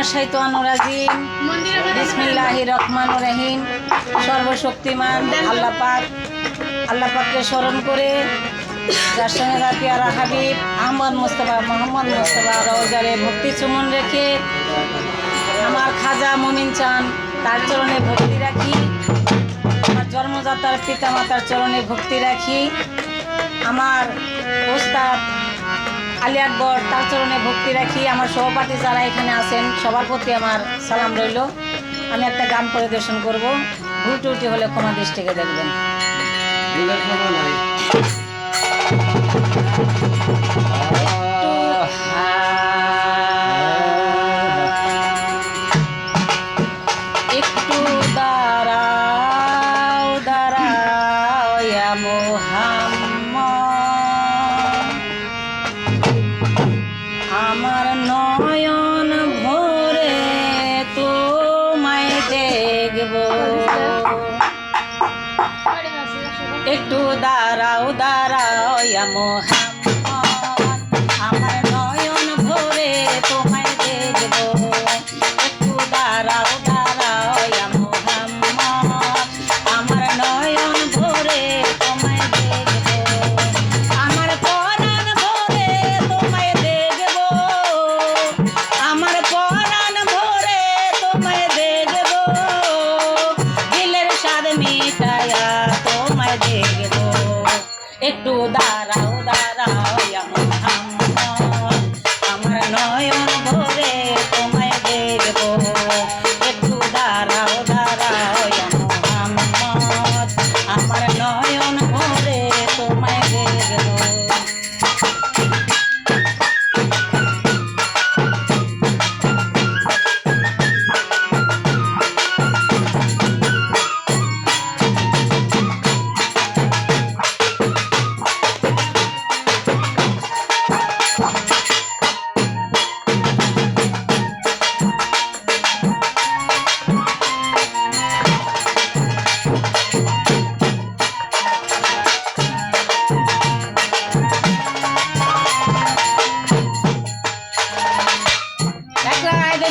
মিনাশ শাইতানির রাজিম বিসমিল্লাহির রহমানির রহিম। সর্বশক্তিমান আল্লাহ পাককে স্মরণ করে যার সঙ্গে তার পেয়ারা হাবিব মোহাম্মদ মুস্তাফা রওজারে ভক্তি চুমন রেখে আমার খাজা মুমিন চান তার চরণে ভক্তি রাখি, আমার জন্মদাতার পিতা মাতার চরণে ভক্তি রাখি, আমার ওস্তাদ আলী আকবর তার চরণে ভক্তি রাখি, আমার সহপাঠী যারা এখানে আছেন সবার প্রতি আমার সালাম রইল। আমি একটা গান পরিবেশন করব, ভুল ত্রুটি হলে ক্ষমা দৃষ্টিকে দেখবেন। একটু দাঁড়াও দাঁড়াও ইয়া মুহাম্মদ, আমার নয়ন ভরে তোমায় দেখব। একটু দাঁড়াও দাঁড়াও ইয়া মুহাম্মদ, আমার নয়ন ভরে তোমায় দেখব। একটু দাঁড়াও দাঁড়াও ইয়া মুহাম্মদ, আমার নয়ন ভরে তোমায় দেখব। আমার পরাণ ভরে তোমায় দেখব, আমার পরাণ ভরে তোমায় দেখব। দিলের স্বাদ মিটায়া তোমায় দেখব। একটু দাঁড়াও দাঁড়াও ইয়া মুহাম্মদ, আমার নয়ন ভরে তোমায় দেখব। একটু দাঁড়াও দাঁড়াও ইয়া মুহাম্মদ, আমার নয়ন ভরে তোমায় দেখব।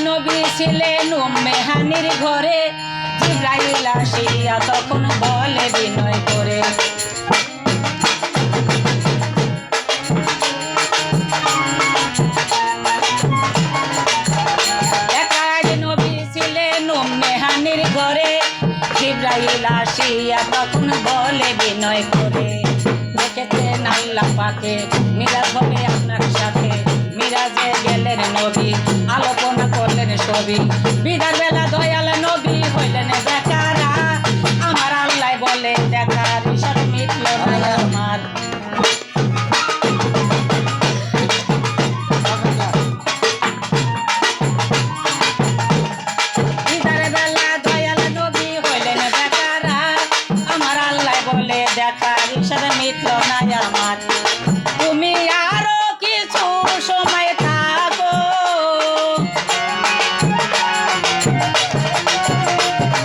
নবী ছিলেন উম্মে হানির ঘরে, জিবরাইল আসিয়া তখন বলে বিনয় করে, নবী ছিলেন উম্মে হানির ঘরে, জিবরাইল আসিয়া তখন বলে বিনয় করে, দেখেছেন আল্লাহ পাকে মিরাজ হবে আপনার সাথে। মিরাজে গেলেন নবী, আলোচনা করলেন ছবি, বিদার বেলা দয়াল নবী হইলেন বেকারা। আমার আল্লাহ বলে দেখার সাথে মিটল না আমার। বিদার বেলা দয়াল নবী হইলেন বেকারা, আমার আল্লাহ বলে দেখার সাথে মিটল না আমার। তুমি আরো কিছু সময় থাকো,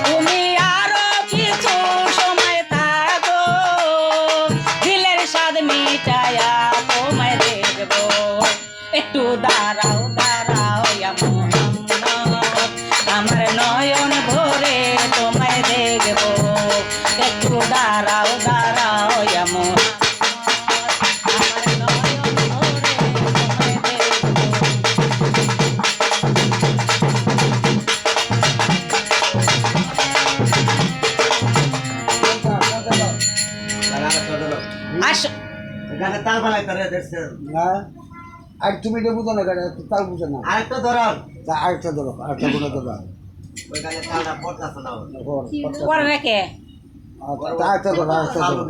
তুমি আরো কিছু সময় থাকো, দিলের স্বাদ মিটায়া তোমায় দেখব। একটু দাঁড়াও দাঁড়াও ইয়া মুহাম্মদ, আমার নয়ন ভরে তোমায় দেখব। একটু দাঁড়াও দাঁড়াও ইয়া মুহাম্মদ, আমার নয়ন ভরে তোমায় দেখব। আসো তাল বালাই করে দেখছেন না, আর তুমি এটা বুঝো না কেন? তাল বুঝো না। আরেকটা ধরন আরেকটা ধরো, আরেকটা কোনো ধরো। ওইখানে তালটা পড়তাছে না। পরে রেখে আরেকটা ধরো, আরেকটা ধরো।